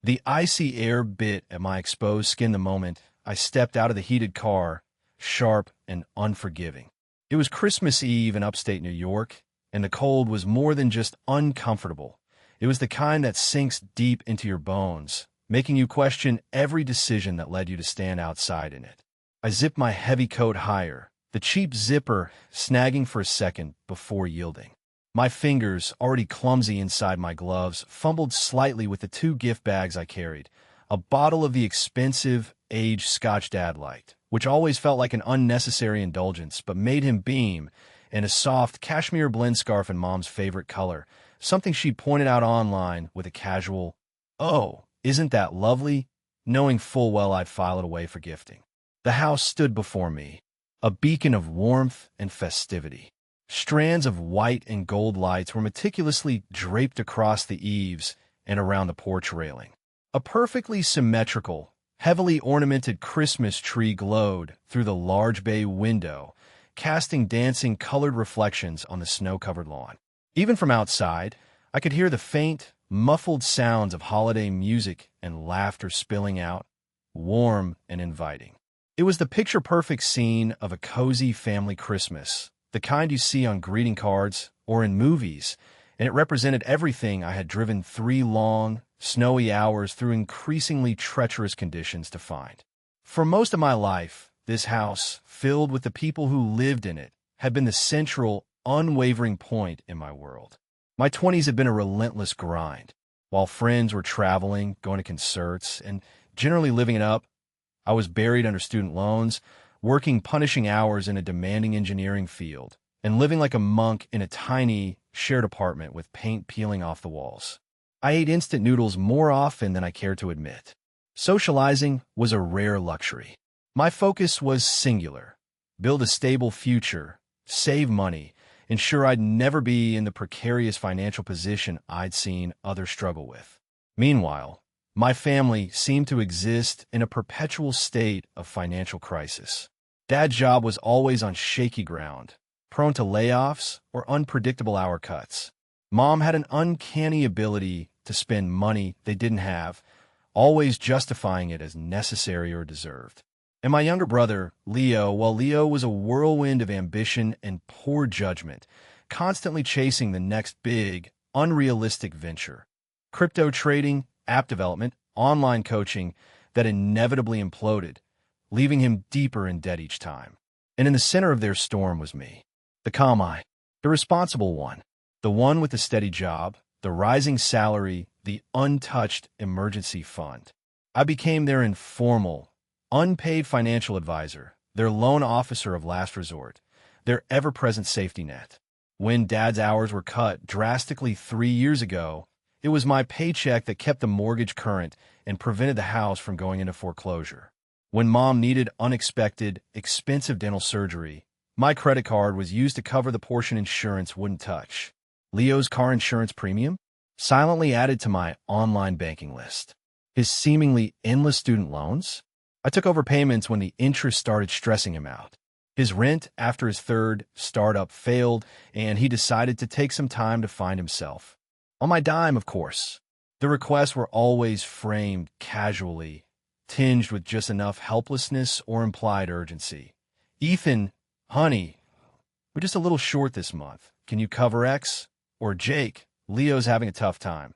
The icy air bit at my exposed skin the moment I stepped out of the heated car, sharp and unforgiving. It was Christmas Eve in upstate New York, and the cold was more than just uncomfortable. It was the kind that sinks deep into your bones, making you question every decision that led you to stand outside in it. I zipped my heavy coat higher, the cheap zipper snagging for a second before yielding. My fingers, already clumsy inside my gloves, fumbled slightly with the two gift bags I carried, a bottle of the expensive, aged Scotch Dad liked, which always felt like an unnecessary indulgence but made him beam, and a soft cashmere blend scarf in Mom's favorite color, something she pointed out online with a casual, "Oh, isn't that lovely?" knowing full well I'd file it away for gifting. The house stood before me, a beacon of warmth and festivity. Strands of white and gold lights were meticulously draped across the eaves and around the porch railing. A perfectly symmetrical, heavily ornamented Christmas tree glowed through the large bay window, casting dancing colored reflections on the snow-covered lawn. Even from outside, I could hear the faint, muffled sounds of holiday music and laughter spilling out, warm and inviting. It was the picture-perfect scene of a cozy family Christmas, the kind you see on greeting cards or in movies, and it represented everything I had driven 3 long, snowy hours through increasingly treacherous conditions to find. For most of my life, this house, filled with the people who lived in it, had been the central, unwavering point in my world. My 20s had been a relentless grind. While friends were traveling, going to concerts, and generally living it up, I was buried under student loans, working punishing hours in a demanding engineering field, and living like a monk in a tiny, shared apartment with paint peeling off the walls. I ate instant noodles more often than I cared to admit. Socializing was a rare luxury. My focus was singular: build a stable future, save money, ensure I'd never be in the precarious financial position I'd seen others struggle with. Meanwhile, my family seemed to exist in a perpetual state of financial crisis. Dad's job was always on shaky ground, prone to layoffs or unpredictable hour cuts. Mom had an uncanny ability to spend money they didn't have, always justifying it as necessary or deserved. And my younger brother, Leo was a whirlwind of ambition and poor judgment, constantly chasing the next big, unrealistic venture. Crypto trading, app development, online coaching that inevitably imploded, leaving him deeper in debt each time. And in the center of their storm was me, the calm eye, the responsible one, the one with the steady job, the rising salary, the untouched emergency fund. I became their informal, unpaid financial advisor, their loan officer of last resort, their ever-present safety net. When Dad's hours were cut drastically 3 years ago, it was my paycheck that kept the mortgage current and prevented the house from going into foreclosure. When Mom needed unexpected, expensive dental surgery, my credit card was used to cover the portion insurance wouldn't touch. Leo's car insurance premium? Silently added to my online banking list. His seemingly endless student loans? I took over payments when the interest started stressing him out. His rent after his third startup failed, and he decided to take some time to find himself. On my dime, of course. The requests were always framed casually, tinged with just enough helplessness or implied urgency. Ethan, honey, we're just a little short this month. Can you cover X? Or Jake, Leo's having a tough time.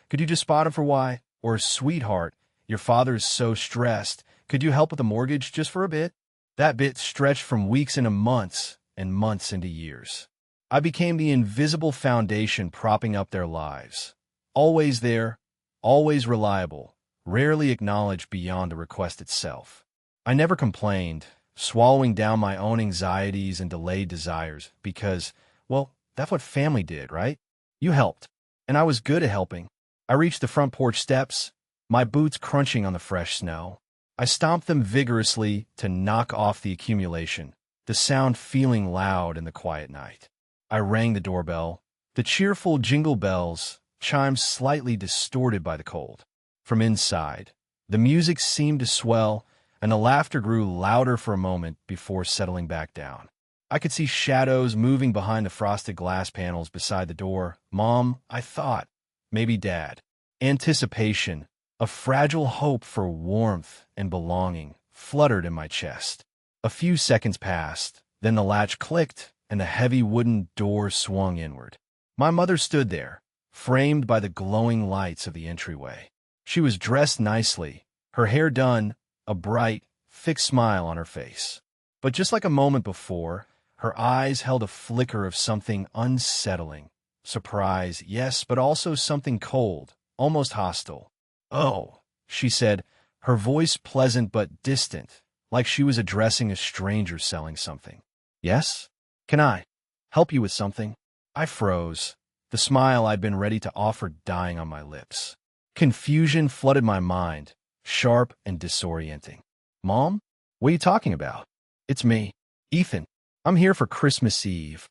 Could you just spot him for Y? Or sweetheart, your father's so stressed. Could you help with the mortgage just for a bit? That bit stretched from weeks into months and months into years. I became the invisible foundation propping up their lives. Always there, always reliable, rarely acknowledged beyond the request itself. I never complained, swallowing down my own anxieties and delayed desires because, well, that's what family did, right? You helped, and I was good at helping. I reached the front porch steps, my boots crunching on the fresh snow. I stomped them vigorously to knock off the accumulation, the sound feeling loud in the quiet night. I rang the doorbell, the cheerful jingle bells, chimes slightly distorted by the cold. From inside, the music seemed to swell, and the laughter grew louder for a moment before settling back down. I could see shadows moving behind the frosted glass panels beside the door. Mom, I thought. Maybe Dad. Anticipation, A fragile hope for warmth and belonging fluttered in my chest. A few seconds passed, then the latch clicked and the heavy wooden door swung inward. My mother stood there, framed by the glowing lights of the entryway. She was dressed nicely, her hair done, a bright, fixed smile on her face. But just like a moment before, her eyes held a flicker of something unsettling. Surprise, yes, but also something cold, almost hostile. "Oh," she said, her voice pleasant but distant, like she was addressing a stranger selling something. "Yes? Can I help you with something?" I froze, the smile I'd been ready to offer dying on my lips. Confusion flooded my mind, sharp and disorienting. "Mom? What are you talking about?" "It's me, Ethan. I'm here for Christmas Eve."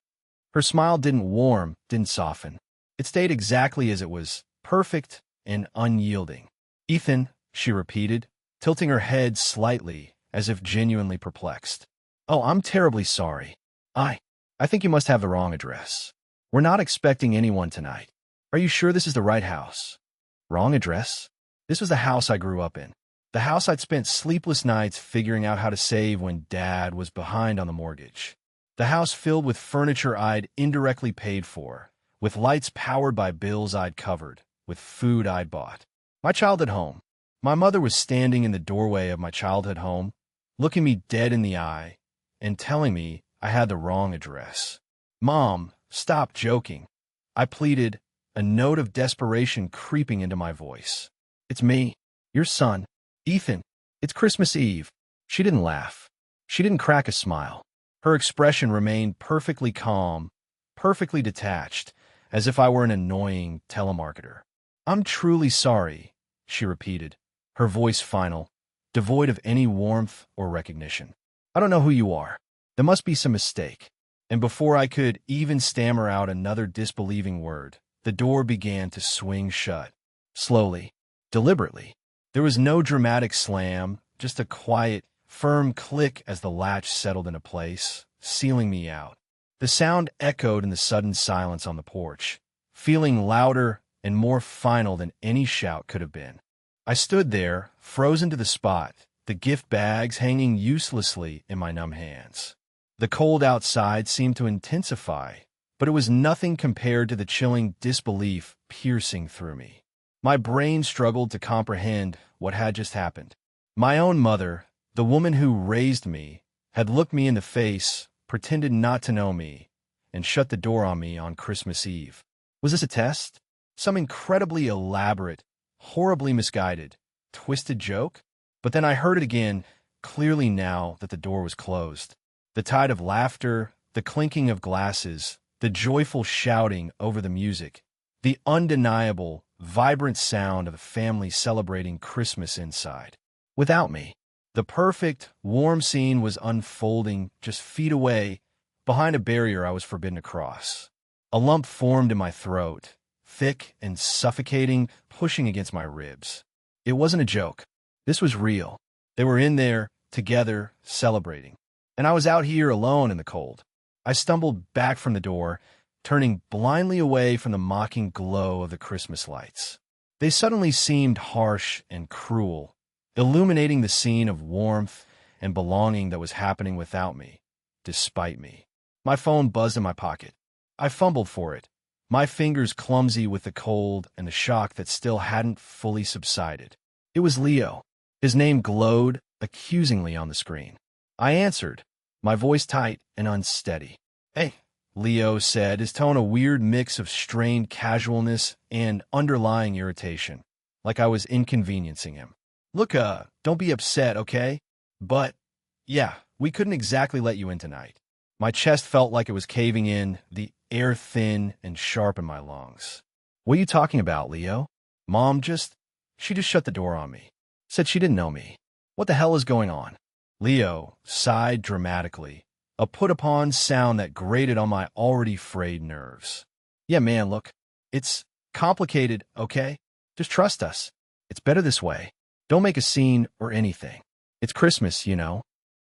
Her smile didn't warm, didn't soften. It stayed exactly as it was, perfect and unyielding. "Ethan," she repeated, tilting her head slightly, as if genuinely perplexed. "Oh, I'm terribly sorry. I think you must have the wrong address. We're not expecting anyone tonight. Are you sure this is the right house?" Wrong address? This was the house I grew up in. The house I'd spent sleepless nights figuring out how to save when Dad was behind on the mortgage. The house filled with furniture I'd indirectly paid for, with lights powered by bills I'd covered, with food I'd bought. My childhood home. My mother was standing in the doorway of my childhood home, looking me dead in the eye and telling me I had the wrong address. "Mom, stop joking," I pleaded, a note of desperation creeping into my voice. "It's me, your son, Ethan. It's Christmas Eve." She didn't laugh. She didn't crack a smile. Her expression remained perfectly calm, perfectly detached, as if I were an annoying telemarketer. "I'm truly sorry," she repeated, her voice final, devoid of any warmth or recognition. "I don't know who you are. There must be some mistake." And before I could even stammer out another disbelieving word, the door began to swing shut. Slowly, deliberately. There was no dramatic slam, just a quiet, firm click as the latch settled into place, sealing me out. The sound echoed in the sudden silence on the porch, feeling louder and more final than any shout could have been. I stood there, frozen to the spot, the gift bags hanging uselessly in my numb hands. The cold outside seemed to intensify, but it was nothing compared to the chilling disbelief piercing through me. My brain struggled to comprehend what had just happened. My own mother, the woman who raised me, had looked me in the face, pretended not to know me, and shut the door on me on Christmas Eve. Was this a test? Some incredibly elaborate, horribly misguided, twisted joke? But then I heard it again, clearly now that the door was closed. The tide of laughter, the clinking of glasses, the joyful shouting over the music, the undeniable, vibrant sound of a family celebrating Christmas inside. Without me, the perfect, warm scene was unfolding just feet away, behind a barrier I was forbidden to cross. A lump formed in my throat, thick and suffocating, pushing against my ribs. It wasn't a joke. This was real. They were in there, together, celebrating. And I was out here alone in the cold. I stumbled back from the door, turning blindly away from the mocking glow of the Christmas lights. They suddenly seemed harsh and cruel, illuminating the scene of warmth and belonging that was happening without me, despite me. My phone buzzed in my pocket. I fumbled for it, my fingers clumsy with the cold and the shock that still hadn't fully subsided. It was Leo. His name glowed accusingly on the screen. I answered, my voice tight and unsteady. "Hey," Leo said, his tone a weird mix of strained casualness and underlying irritation, like I was inconveniencing him. "Look, don't be upset, okay? But, yeah, we couldn't exactly let you in tonight." My chest felt like it was caving in, the air thin and sharp in my lungs. "What are you talking about, Leo? Mom she just shut the door on me. Said she didn't know me. What the hell is going on?" Leo sighed dramatically, a put-upon sound that grated on my already frayed nerves. "Yeah, man, look, it's complicated, okay? Just trust us. It's better this way. Don't make a scene or anything. It's Christmas, you know.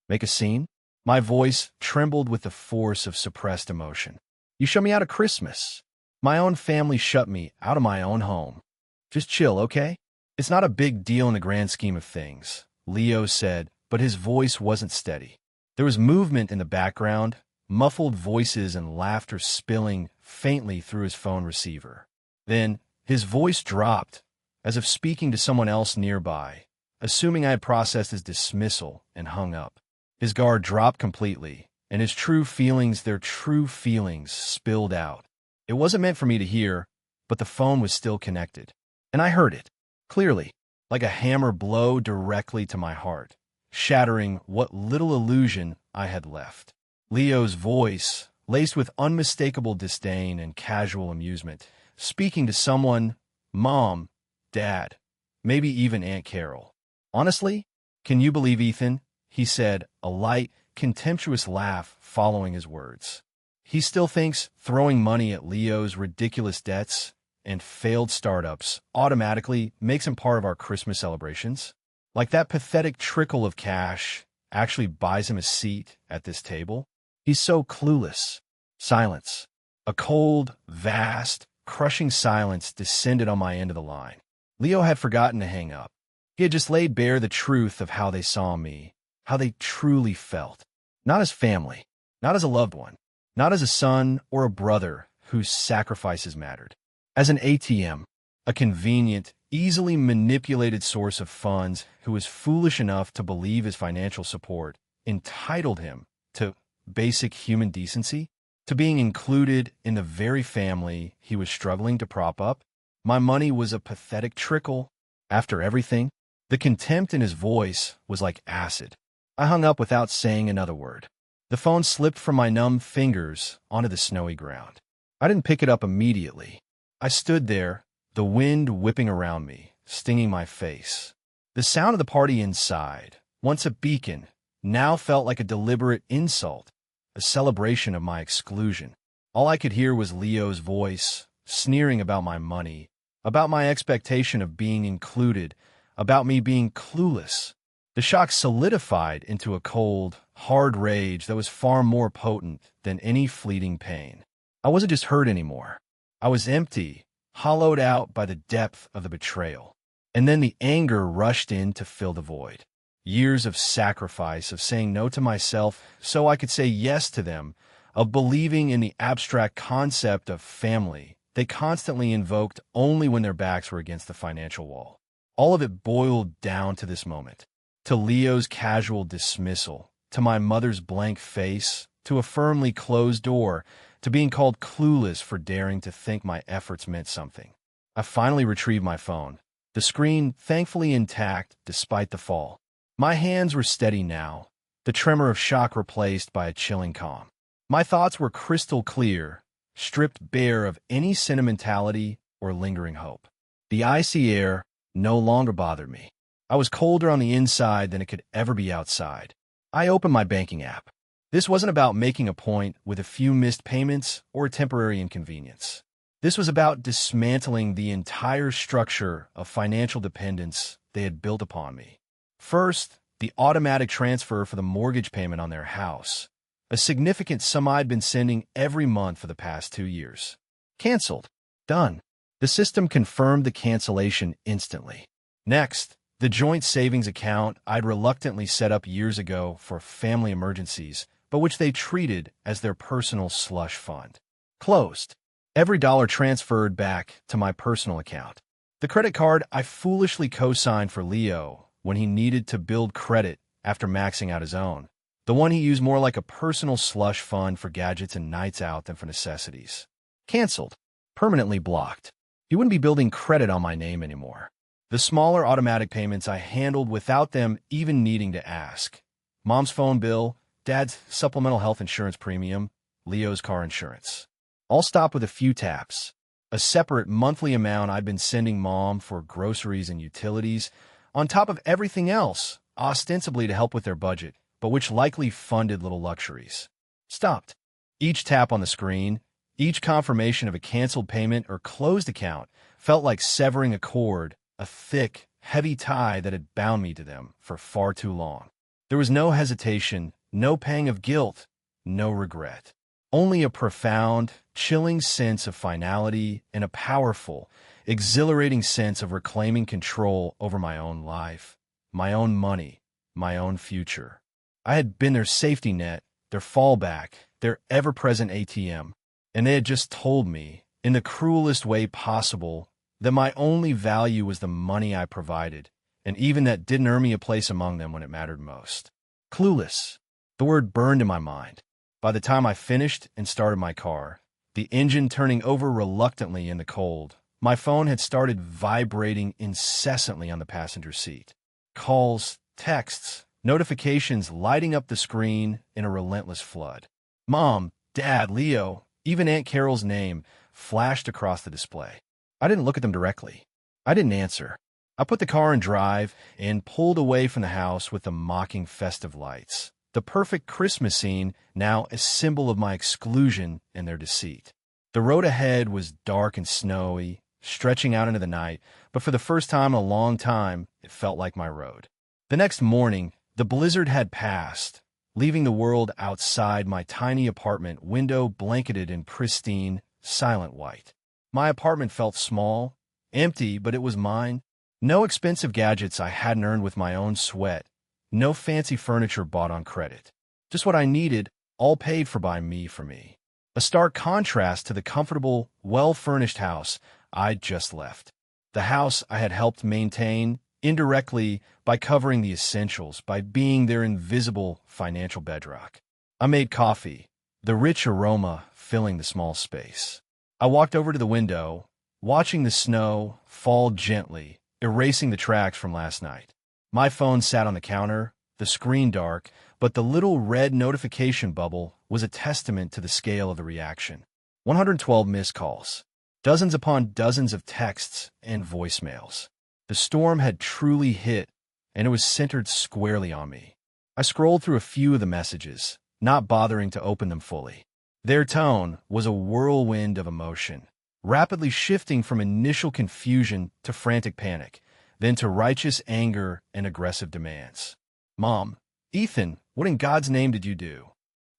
Make a scene?" My voice trembled with the force of suppressed emotion. "You shut me out of Christmas. My own family shut me out of my own home. Just chill, okay? It's not a big deal in the grand scheme of things, Leo said, but his voice wasn't steady. There was movement in the background, muffled voices and laughter spilling faintly through his phone receiver. Then, his voice dropped, as if speaking to someone else nearby, assuming I had processed his dismissal and hung up. His guard dropped completely, and his their true feelings, spilled out. It wasn't meant for me to hear, but the phone was still connected. And I heard it, clearly, like a hammer blow directly to my heart, shattering what little illusion I had left. Leo's voice, laced with unmistakable disdain and casual amusement, speaking to someone, Mom, Dad, maybe even Aunt Carol. Honestly, can you believe Ethan? He said, a light, contemptuous laugh following his words. He still thinks throwing money at Leo's ridiculous debts and failed startups automatically makes him part of our Christmas celebrations? Like that pathetic trickle of cash actually buys him a seat at this table? He's so clueless. Silence. A cold, vast, crushing silence descended on my end of the line. Leo had forgotten to hang up. He had just laid bare the truth of how they saw me, how they truly felt. Not as family, not as a loved one, not as a son or a brother whose sacrifices mattered. As an ATM, a convenient, easily manipulated source of funds who was foolish enough to believe his financial support entitled him to basic human decency, to being included in the very family he was struggling to prop up. My money was a pathetic trickle. After everything, the contempt in his voice was like acid. I hung up without saying another word. The phone slipped from my numb fingers onto the snowy ground. I didn't pick it up immediately. I stood there, the wind whipping around me, stinging my face. The sound of the party inside, once a beacon, now felt like a deliberate insult, a celebration of my exclusion. All I could hear was Leo's voice, sneering about my money, about my expectation of being included, about me being clueless. The shock solidified into a cold, hard rage that was far more potent than any fleeting pain. I wasn't just hurt anymore. I was empty, hollowed out by the depth of the betrayal. And then the anger rushed in to fill the void. Years of sacrifice, of saying no to myself so I could say yes to them, of believing in the abstract concept of family they constantly invoked only when their backs were against the financial wall. All of it boiled down to this moment. To Leo's casual dismissal, to my mother's blank face, to a firmly closed door, to being called clueless for daring to think my efforts meant something. I finally retrieved my phone, the screen thankfully intact despite the fall. My hands were steady now, the tremor of shock replaced by a chilling calm. My thoughts were crystal clear, stripped bare of any sentimentality or lingering hope. The icy air no longer bothered me. I was colder on the inside than it could ever be outside. I opened my banking app. This wasn't about making a point with a few missed payments or a temporary inconvenience. This was about dismantling the entire structure of financial dependence they had built upon me. First, the automatic transfer for the mortgage payment on their house, a significant sum I'd been sending every month for the past 2 years. Canceled. Done. The system confirmed the cancellation instantly. Next, the joint savings account I'd reluctantly set up years ago for family emergencies, but which they treated as their personal slush fund. Closed. Every dollar transferred back to my personal account. The credit card I foolishly co-signed for Leo when he needed to build credit after maxing out his own. The one he used more like a personal slush fund for gadgets and nights out than for necessities. Canceled. Permanently blocked. He wouldn't be building credit on my name anymore. The smaller automatic payments I handled without them even needing to ask. Mom's phone bill, Dad's supplemental health insurance premium, Leo's car insurance. All stopped with a few taps. A separate monthly amount I'd been sending Mom for groceries and utilities, on top of everything else, ostensibly to help with their budget, but which likely funded little luxuries. Stopped. Each tap on the screen, each confirmation of a canceled payment or closed account felt like severing a cord, a thick, heavy tie that had bound me to them for far too long. There was no hesitation, no pang of guilt, no regret. only a profound, chilling sense of finality and a powerful, exhilarating sense of reclaiming control over my own life, my own money, my own future. I had been their safety net, their fallback, their ever-present ATM, and they had just told me, in the cruelest way possible, that my only value was the money I provided, and even that didn't earn me a place among them when it mattered most. Clueless. The word burned in my mind. By the time I finished and started my car, the engine turning over reluctantly in the cold, my phone had started vibrating incessantly on the passenger seat. Calls, texts, notifications lighting up the screen in a relentless flood. Mom, Dad, Leo, even Aunt Carol's name flashed across the display. I didn't look at them directly. I didn't answer. I put the car in drive and pulled away from the house with the mocking festive lights. The perfect Christmas scene, now a symbol of my exclusion and their deceit. The road ahead was dark and snowy, stretching out into the night, but for the first time in a long time, it felt like my road. The next morning, the blizzard had passed, leaving the world outside my tiny apartment window blanketed in pristine, silent white. My apartment felt small, empty, but it was mine. No expensive gadgets I hadn't earned with my own sweat. No fancy furniture bought on credit. Just what I needed, all paid for by me for me. A stark contrast to the comfortable, well-furnished house I'd just left. The house I had helped maintain, indirectly by covering the essentials, by being their invisible financial bedrock. I made coffee, the rich aroma filling the small space. I walked over to the window, watching the snow fall gently, erasing the tracks from last night. My phone sat on the counter, the screen dark, but the little red notification bubble was a testament to the scale of the reaction. 112 missed calls, dozens upon dozens of texts and voicemails. The storm had truly hit, and it was centered squarely on me. I scrolled through a few of the messages, not bothering to open them fully. Their tone was a whirlwind of emotion, rapidly shifting from initial confusion to frantic panic, then to righteous anger and aggressive demands. Mom, Ethan, what in God's name did you do?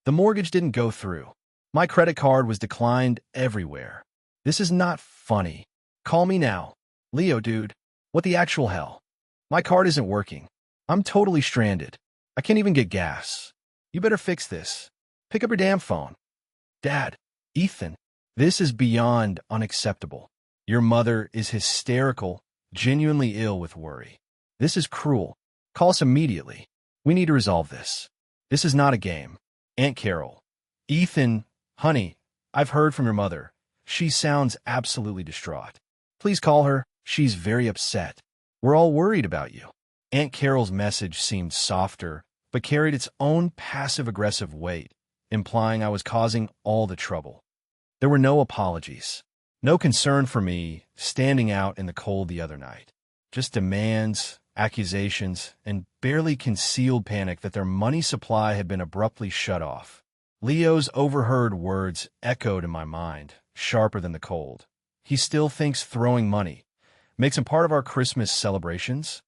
The mortgage didn't go through. My credit card was declined everywhere. This is not funny. Call me now. Leo, dude, what the actual hell? My card isn't working. I'm totally stranded. I can't even get gas. You better fix this. Pick up your damn phone. Dad, Ethan, this is beyond unacceptable. Your mother is hysterical, genuinely ill with worry. This is cruel. Call us immediately. We need to resolve this. This is not a game. Aunt Carol. Ethan, honey, I've heard from your mother. She sounds absolutely distraught. Please call her. She's very upset. We're all worried about you. Aunt Carol's message seemed softer, but carried its own passive-aggressive weight, implying I was causing all the trouble. There were no apologies. No concern for me standing out in the cold the other night. Just demands, accusations, and barely concealed panic that their money supply had been abruptly shut off. Leo's overheard words echoed in my mind, sharper than the cold. He still thinks throwing money makes him part of our Christmas celebrations.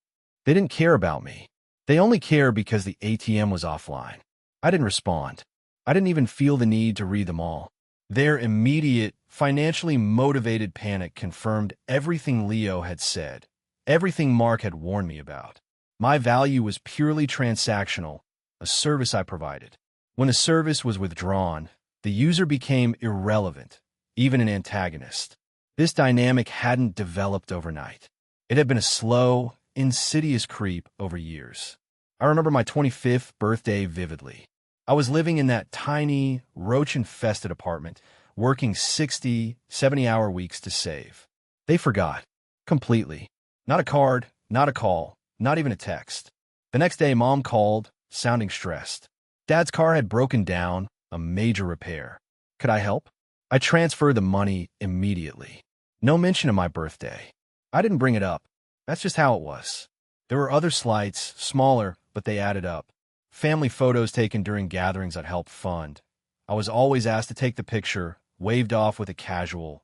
They didn't care about me. They only care because the ATM was offline. I didn't respond. I didn't even feel the need to read them all. Their immediate, financially motivated panic confirmed everything Leo had said, everything Mark had warned me about. My value was purely transactional, a service I provided. When the service was withdrawn, the user became irrelevant, even an antagonist. This dynamic hadn't developed overnight. It had been a slow, insidious creep over years. I remember my 25th birthday vividly. I was living in that tiny, roach-infested apartment, working 60, 70-hour weeks to save. They forgot. Completely. Not a card, not a call, not even a text. The next day, Mom called, sounding stressed. Dad's car had broken down, a major repair. Could I help? I transferred the money immediately. No mention of my birthday. I didn't bring it up. That's just how it was. There were other slights, smaller, but they added up. Family photos taken during gatherings I'd helped fund. I was always asked to take the picture, waved off with a casual,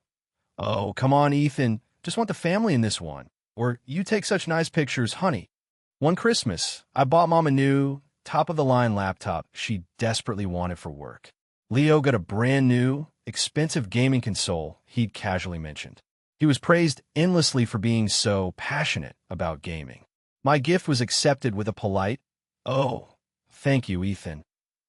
"Oh, come on, Ethan, just want the family in this one." Or, "You take such nice pictures, honey." One Christmas, I bought Mom a new, top-of-the-line laptop she desperately wanted for work. Leo got a brand new, expensive gaming console he'd casually mentioned. He was praised endlessly for being so passionate about gaming. My gift was accepted with a polite, "Oh, thank you, Ethan,"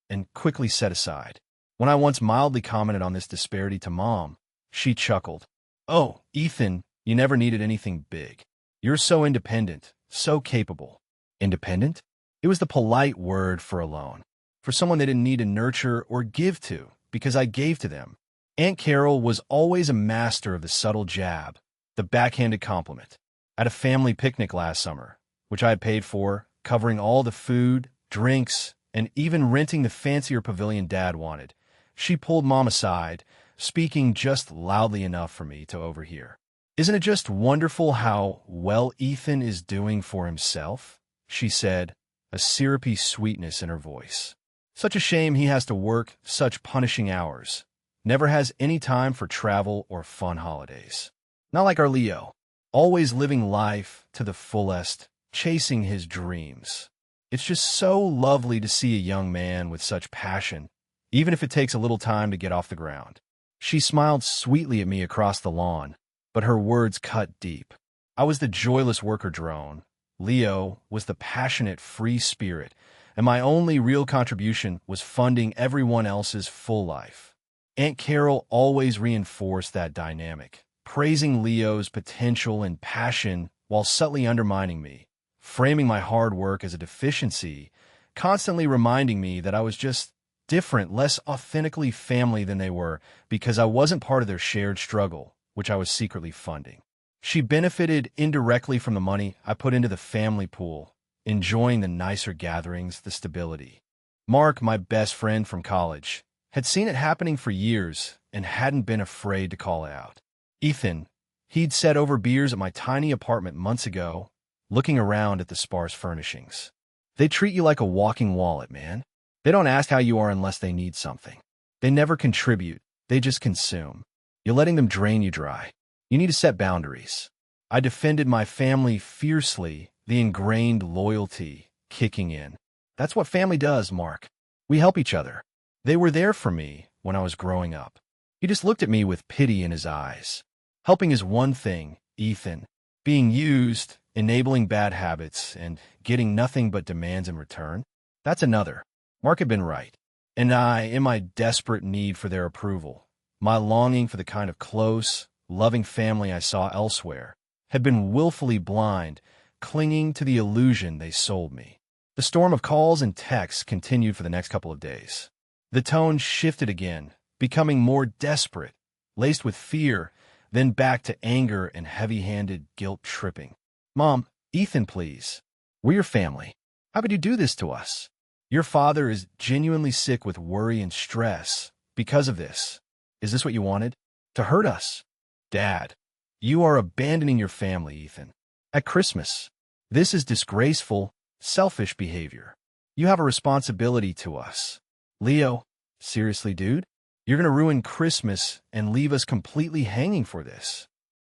and quickly set aside. When I once mildly commented on this disparity to Mom, she chuckled. "Oh, Ethan, you never needed anything big. You're so independent, so capable." Independent? It was the polite word for alone, for someone they didn't need to nurture or give to, because I gave to them. Aunt Carol was always a master of the subtle jab, the backhanded compliment. At a family picnic last summer, which I had paid for, covering all the food, drinks, and even renting the fancier pavilion Dad wanted, she pulled Mom aside, speaking just loudly enough for me to overhear. "Isn't it just wonderful how well Ethan is doing for himself?" she said, a syrupy sweetness in her voice. "Such a shame he has to work such punishing hours. Never has any time for travel or fun holidays. Not like our Leo, always living life to the fullest, chasing his dreams. It's just so lovely to see a young man with such passion, even if it takes a little time to get off the ground." She smiled sweetly at me across the lawn, but her words cut deep. I was the joyless worker drone. Leo was the passionate free spirit, and my only real contribution was funding everyone else's full life. Aunt Carol always reinforced that dynamic, praising Leo's potential and passion while subtly undermining me, framing my hard work as a deficiency, constantly reminding me that I was just different, less authentically family than they were, because I wasn't part of their shared struggle, which I was secretly funding. She benefited indirectly from the money I put into the family pool, enjoying the nicer gatherings, the stability. Mark, my best friend from college, had seen it happening for years and hadn't been afraid to call it out. Ethan, he'd sat over beers at my tiny apartment months ago, looking around at the sparse furnishings. "They treat you like a walking wallet, man. They don't ask how you are unless they need something. They never contribute, they just consume. You're letting them drain you dry. You need to set boundaries." I defended my family fiercely, the ingrained loyalty kicking in. "That's what family does, Mark. We help each other. They were there for me when I was growing up." He just looked at me with pity in his eyes. "Helping is one thing, Ethan. Being used, enabling bad habits, and getting nothing but demands in return, that's another." Mark had been right. And I, in my desperate need for their approval, my longing for the kind of close, loving family I saw elsewhere, had been willfully blind, clinging to the illusion they sold me. The storm of calls and texts continued for the next couple of days. The tone shifted again, becoming more desperate, laced with fear, then back to anger and heavy-handed guilt-tripping. "Mom, Ethan, please. We're your family. How could you do this to us? Your father is genuinely sick with worry and stress because of this. Is this what you wanted? To hurt us?" "Dad, you are abandoning your family, Ethan. At Christmas. This is disgraceful, selfish behavior. You have a responsibility to us." "Leo, seriously, dude? You're going to ruin Christmas and leave us completely hanging for this?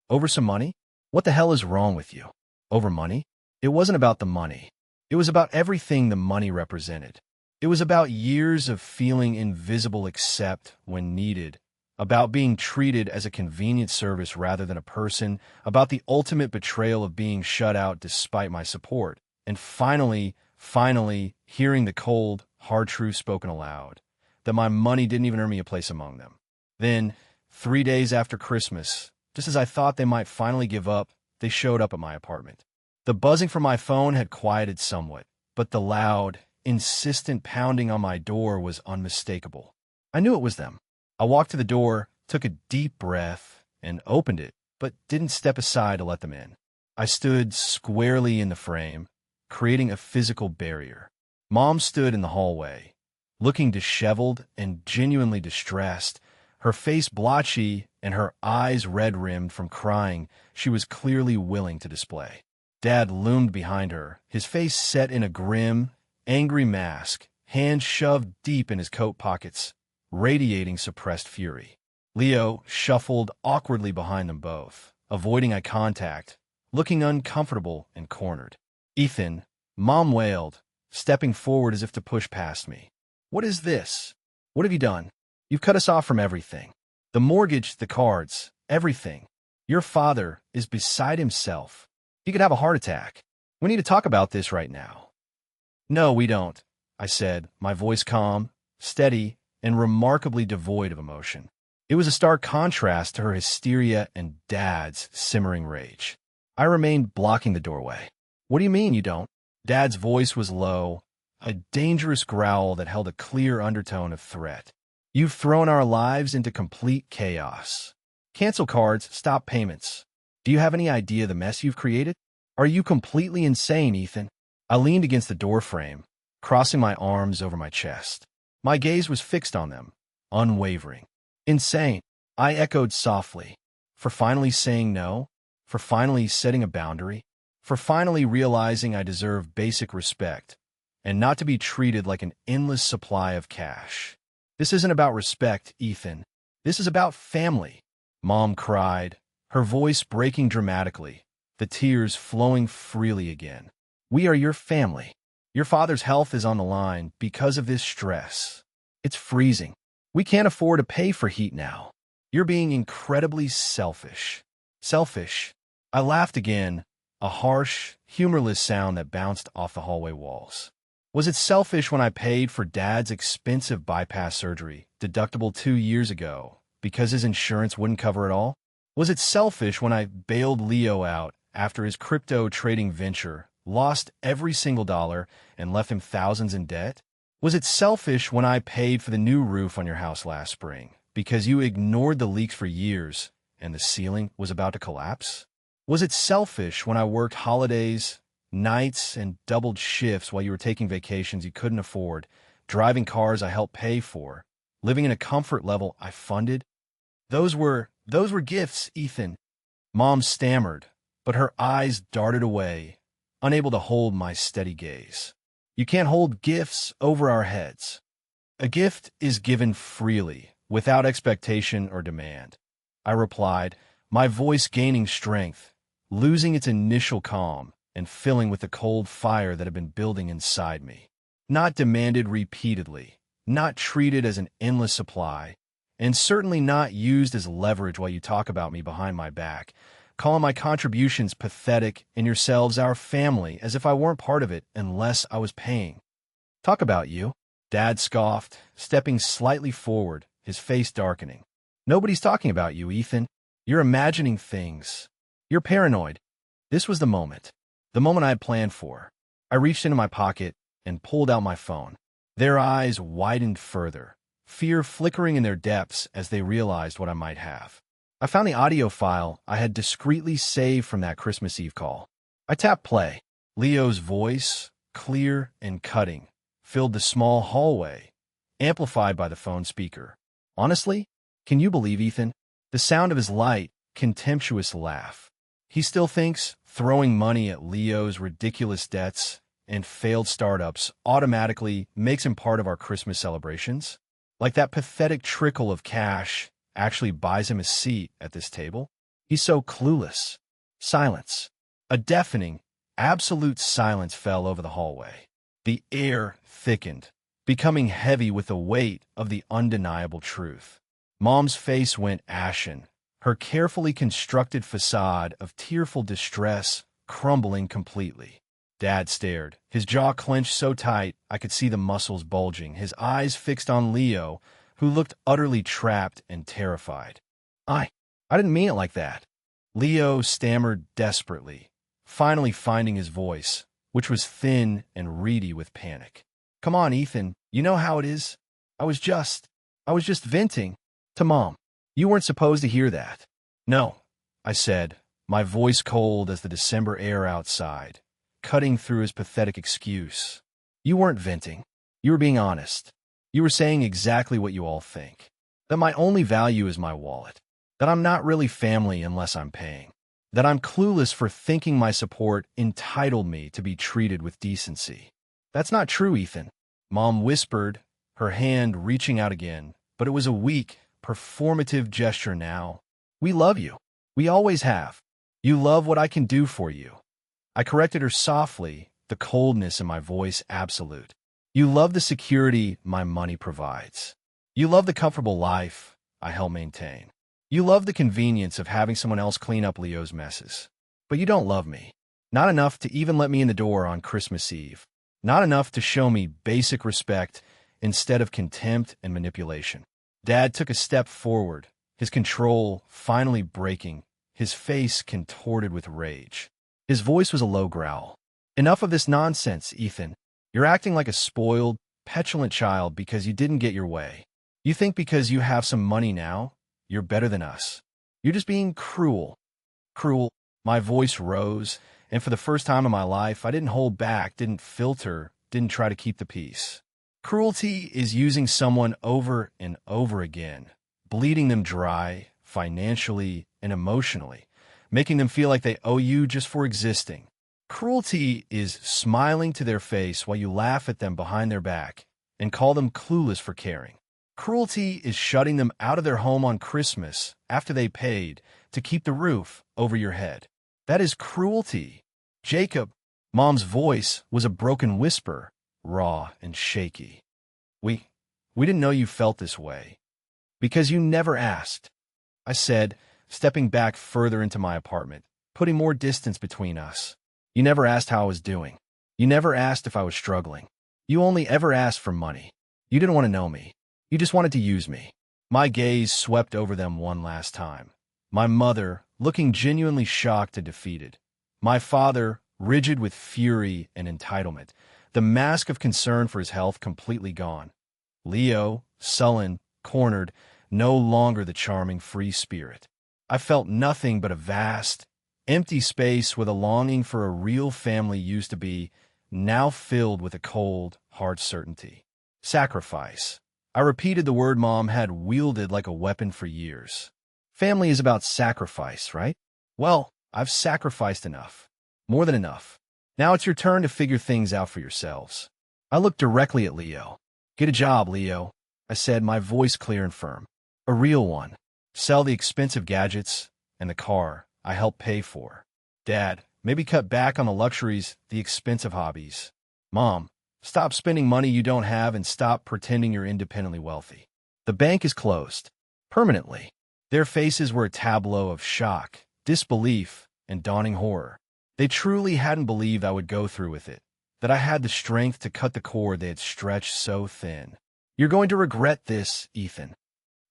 Over some money? What the hell is wrong with you? Over money?" It wasn't about the money. It was about everything the money represented. It was about years of feeling invisible except when needed, about being treated as a convenient service rather than a person, about the ultimate betrayal of being shut out despite my support, and finally, hearing the cold, hard truth spoken aloud, that my money didn't even earn me a place among them. Then, 3 days after Christmas, just as I thought they might finally give up, they showed up at my apartment. The buzzing from my phone had quieted somewhat, but the loud, insistent pounding on my door was unmistakable. I knew it was them. I walked to the door, took a deep breath, and opened it, but didn't step aside to let them in. I stood squarely in the frame, creating a physical barrier. Mom stood in the hallway, looking disheveled and genuinely distressed, her face blotchy and her eyes red-rimmed from crying she was clearly willing to display. Dad loomed behind her, his face set in a grim, angry mask, hands shoved deep in his coat pockets, radiating suppressed fury. Leo shuffled awkwardly behind them both, avoiding eye contact, looking uncomfortable and cornered. "Ethan," Mom wailed, stepping forward as if to push past me. "What is this? What have you done? You've cut us off from everything. The mortgage, the cards, everything. Your father is beside himself. He could have a heart attack. We need to talk about this right now." "No, we don't," I said, my voice calm, steady, and remarkably devoid of emotion. It was a stark contrast to her hysteria and Dad's simmering rage. I remained blocking the doorway. "What do you mean you don't?" Dad's voice was low, a dangerous growl that held a clear undertone of threat. "You've thrown our lives into complete chaos. Cancel cards, stop payments. Do you have any idea the mess you've created? Are you completely insane, Ethan?" I leaned against the doorframe, crossing my arms over my chest. My gaze was fixed on them, unwavering. "Insane," I echoed softly. "For finally saying no? For finally setting a boundary? For finally realizing I deserve basic respect, and not to be treated like an endless supply of cash? This isn't about respect, Ethan. This is about family," Mom cried, her voice breaking dramatically, the tears flowing freely again. "We are your family. Your father's health is on the line because of this stress. It's freezing. We can't afford to pay for heat now. You're being incredibly selfish." "Selfish?" I laughed again, a harsh, humorless sound that bounced off the hallway walls. "Was it selfish when I paid for Dad's expensive bypass surgery, deductible 2 years ago, because his insurance wouldn't cover it all? Was it selfish when I bailed Leo out after his crypto trading venture lost every single dollar and left him thousands in debt? Was it selfish when I paid for the new roof on your house last spring because you ignored the leaks for years and the ceiling was about to collapse? Was it selfish when I worked holidays, nights, and doubled shifts while you were taking vacations you couldn't afford, driving cars I helped pay for, living in a comfort level I funded? Those were gifts, Ethan." Mom stammered, but her eyes darted away, unable to hold my steady gaze. "You can't hold gifts over our heads. A gift is given freely, without expectation or demand," I replied, my voice gaining strength, losing its initial calm, and filling with the cold fire that had been building inside me. "Not demanded repeatedly, not treated as an endless supply, and certainly not used as leverage while you talk about me behind my back, calling my contributions pathetic and yourselves our family as if I weren't part of it unless I was paying." "Talk about you," Dad scoffed, stepping slightly forward, his face darkening. "Nobody's talking about you, Ethan. You're imagining things. You're paranoid." This was the moment I had planned for. I reached into my pocket and pulled out my phone. Their eyes widened further, fear flickering in their depths as they realized what I might have. I found the audio file I had discreetly saved from that Christmas Eve call. I tapped play. Leo's voice, clear and cutting, filled the small hallway, amplified by the phone speaker. Honestly, can you believe, Ethan? The sound of his light, contemptuous laugh. He still thinks throwing money at Leo's ridiculous debts and failed startups automatically makes him part of our Christmas celebrations? Like that pathetic trickle of cash actually buys him a seat at this table? He's so clueless. Silence. A deafening, absolute silence fell over the hallway. The air thickened, becoming heavy with the weight of the undeniable truth. Mom's face went ashen, her carefully constructed facade of tearful distress crumbling completely. Dad stared, his jaw clenched so tight I could see the muscles bulging, his eyes fixed on Leo, who looked utterly trapped and terrified. I didn't mean it like that." Leo stammered desperately, finally finding his voice, which was thin and reedy with panic. "Come on, Ethan, you know how it is. I was just venting to Mom. You weren't supposed to hear that." "No," I said, my voice cold as the December air outside, cutting through his pathetic excuse. "You weren't venting. You were being honest. You were saying exactly what you all think. That my only value is my wallet. That I'm not really family unless I'm paying. That I'm clueless for thinking my support entitled me to be treated with decency." "That's not true, Ethan," Mom whispered, her hand reaching out again, but it was a weak, performative gesture now. "We love you. We always have. You love what I can do for you." I corrected her softly, the coldness in my voice absolute. "You love the security my money provides." You love the comfortable life I help maintain. You love the convenience of having someone else clean up Leo's messes. But you don't love me. Not enough to even let me in the door on Christmas Eve. Not enough to show me basic respect instead of contempt and manipulation. Dad took a step forward, his control finally breaking, his face contorted with rage. His voice was a low growl. Enough of this nonsense, Ethan. You're acting like a spoiled, petulant child because you didn't get your way. You think because you have some money now, you're better than us. You're just being cruel. Cruel. My voice rose, and for the first time in my life, I didn't hold back, didn't filter, didn't try to keep the peace. Cruelty is using someone over and over again, bleeding them dry, financially and emotionally, making them feel like they owe you just for existing. Cruelty is smiling to their face while you laugh at them behind their back and call them clueless for caring. Cruelty is shutting them out of their home on Christmas after they paid to keep the roof over your head. That is cruelty. Jacob, Mom's voice was a broken whisper, raw and shaky. We didn't know you felt this way. Because you never asked, I said, stepping back further into my apartment, putting more distance between us. You never asked how I was doing. You never asked if I was struggling. You only ever asked for money. You didn't want to know me. You just wanted to use me. My gaze swept over them one last time. My mother, looking genuinely shocked and defeated. My father, rigid with fury and entitlement, the mask of concern for his health completely gone. Leo, sullen, cornered, no longer the charming free spirit. I felt nothing but a vast, empty space where the longing for a real family used to be, now filled with a cold, hard certainty. Sacrifice. I repeated the word Mom had wielded like a weapon for years. Family is about sacrifice, right? Well, I've sacrificed enough. More than enough. Now it's your turn to figure things out for yourselves. I looked directly at Leo. Get a job, Leo, I said, my voice clear and firm. A real one. Sell the expensive gadgets and the car I helped pay for. Dad, maybe cut back on the luxuries, the expensive hobbies. Mom, stop spending money you don't have and stop pretending you're independently wealthy. The bank is closed. Permanently. Their faces were a tableau of shock, disbelief, and dawning horror. They truly hadn't believed I would go through with it, that I had the strength to cut the cord they had stretched so thin. You're going to regret this, Ethan.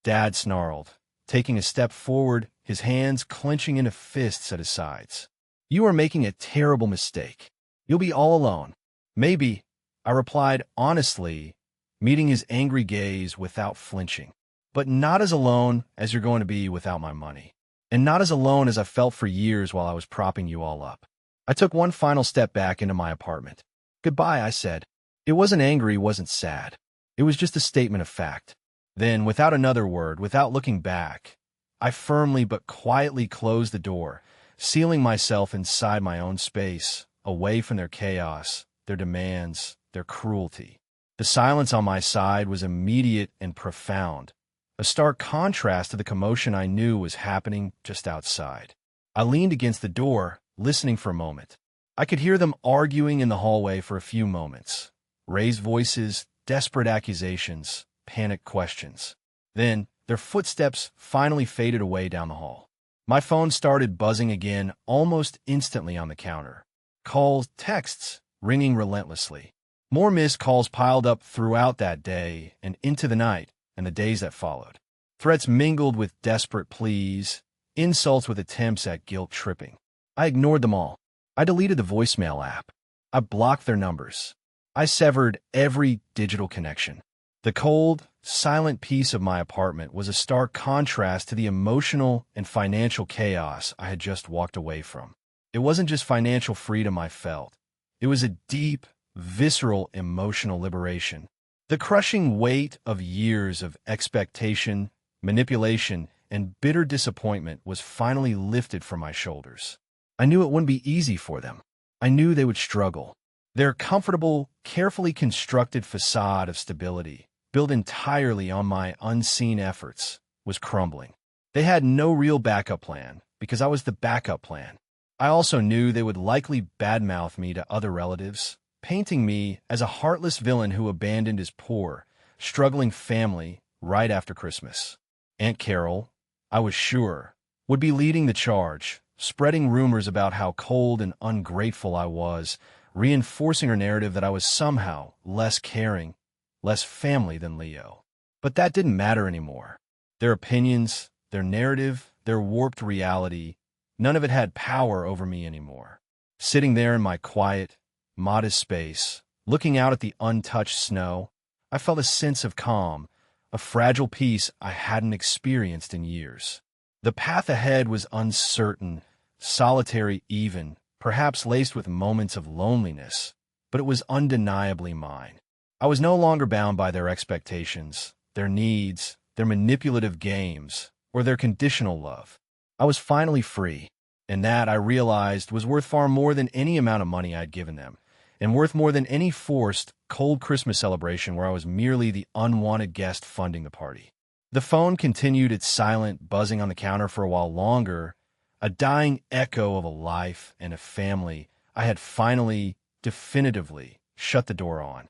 Dad snarled, taking a step forward, his hands clenching into fists at his sides. You are making a terrible mistake. You'll be all alone. Maybe, I replied honestly, meeting his angry gaze without flinching. But not as alone as you're going to be without my money. And not as alone as I felt for years while I was propping you all up. I took one final step back into my apartment. Goodbye, I said. It wasn't angry, wasn't sad. It was just a statement of fact. Then, without another word, without looking back, I firmly but quietly closed the door, sealing myself inside my own space, away from their chaos, their demands, their cruelty. The silence on my side was immediate and profound, a stark contrast to the commotion I knew was happening just outside. I leaned against the door, listening for a moment. I could hear them arguing in the hallway for a few moments. Raised voices, desperate accusations, panicked questions. Then, their footsteps finally faded away down the hall. My phone started buzzing again almost instantly on the counter. Calls, texts, ringing relentlessly. More missed calls piled up throughout that day and into the night and the days that followed. Threats mingled with desperate pleas, insults with attempts at guilt-tripping. I ignored them all. I deleted the voicemail app. I blocked their numbers. I severed every digital connection. The cold, silent peace of my apartment was a stark contrast to the emotional and financial chaos I had just walked away from. It wasn't just financial freedom I felt. It was a deep, visceral emotional liberation. The crushing weight of years of expectation, manipulation, and bitter disappointment was finally lifted from my shoulders. I knew it wouldn't be easy for them. I knew they would struggle. Their comfortable, carefully constructed facade of stability, built entirely on my unseen efforts, was crumbling. They had no real backup plan, because I was the backup plan. I also knew they would likely badmouth me to other relatives, painting me as a heartless villain who abandoned his poor, struggling family right after Christmas. Aunt Carol, I was sure, would be leading the charge, spreading rumors about how cold and ungrateful I was, reinforcing her narrative that I was somehow less caring, less family than Leo. But that didn't matter anymore. Their opinions, their narrative, their warped reality, none of it had power over me anymore. Sitting there in my quiet, modest space, looking out at the untouched snow, I felt a sense of calm, a fragile peace I hadn't experienced in years. The path ahead was uncertain, solitary even, perhaps laced with moments of loneliness, but it was undeniably mine. I was no longer bound by their expectations, their needs, their manipulative games, or their conditional love. I was finally free, and that, I realized, was worth far more than any amount of money I'd given them, and worth more than any forced, cold Christmas celebration where I was merely the unwanted guest funding the party. The phone continued its silent buzzing on the counter for a while longer, a dying echo of a life and a family I had finally, definitively shut the door on.